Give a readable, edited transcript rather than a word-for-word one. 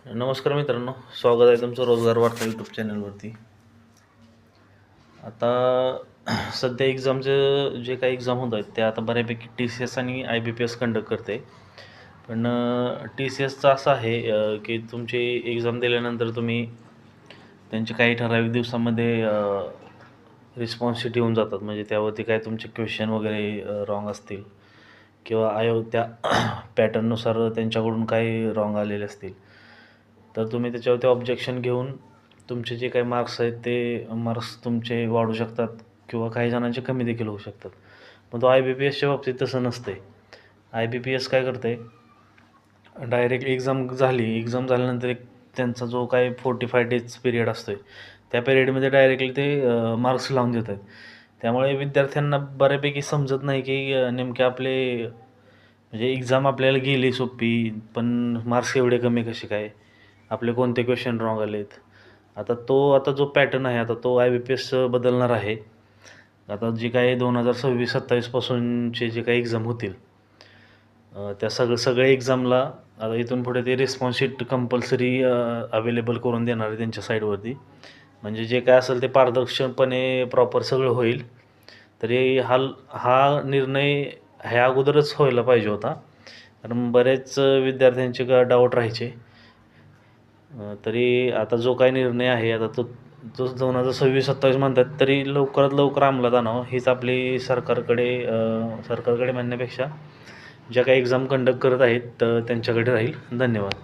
नमस्कार मित्रांनो, स्वागत आहे तुमचं रोजगार वार्ता यूट्यूब चॅनलवरती. आता सध्या एक्झामचे जे काही एक्झाम होत आहेत त्या आता बऱ्यापैकी TCS आणि IBPS कंडक्ट करते. पण TCSचं असं आहे की तुमची एक्झाम दिल्यानंतर तुम्ही त्यांचे काही ठराविक दिवसामध्ये रिस्पॉन्स शीट येऊन जातात. म्हणजे त्यावरती काय तुमचे क्वेश्चन वगैरे रॉंग असतील किंवा त्या पॅटर्ननुसार त्यांच्याकडून काही रॉंग आलेले असतील, तर तुम्ही त्याच्यावरती ऑब्जेक्शन घेऊन तुमचे जे काही मार्क्स आहेत ते मार्क्स तुमचे वाढू शकतात किंवा काही जणांचे कमी देखील होऊ शकतात. पण तो IBPSच्या बाबतीत तसं नसते. IBPS काय करते, डायरेक्ट एक्झाम झाल्यानंतर एक त्यांचा जो काही 45 डेज पिरियड असतो आहे, त्या पिरियडमध्ये डायरेक्टली ते मार्क्स लावून देत आहेत. त्यामुळे विद्यार्थ्यांना बऱ्यापैकी समजत नाही की नेमके आपले म्हणजे एक्झाम आपल्याला गेली सोपी, पण मार्क्स एवढे कमी कसे काय, आपले कोणते क्वेश्चन रॉंग आलेत. आता जो पॅटर्न आहे, आता तो IBPS बदलणार आहे. आता जी काही 2026-27 पासूनचे जे काही एक्झाम होतील, त्या सगळ्या एक्झामला आता इथून पुढे ते रिस्पॉन्स शीट कंपल्सरी अवेलेबल करून देणार आहे त्यांच्या साईडवरती. म्हणजे जे काय असेल ते पारदर्शकपणे प्रॉपर सगळं होईल. तरी हा निर्णय ह्या अगोदरच व्हायला पाहिजे होता, कारण बरेच विद्यार्थ्यांचे डाऊट राहायचे. तरी आता जो काही निर्णय आहे, आता तो 2026-27 म्हणतात, तरी लवकरात लवकर अंमलात आणावं हीच आपली सरकारकडे म्हणण्यापेक्षा ज्या काही एक्झाम कंडक्ट करत आहेत त्यांच्याकडे राहील. धन्यवाद.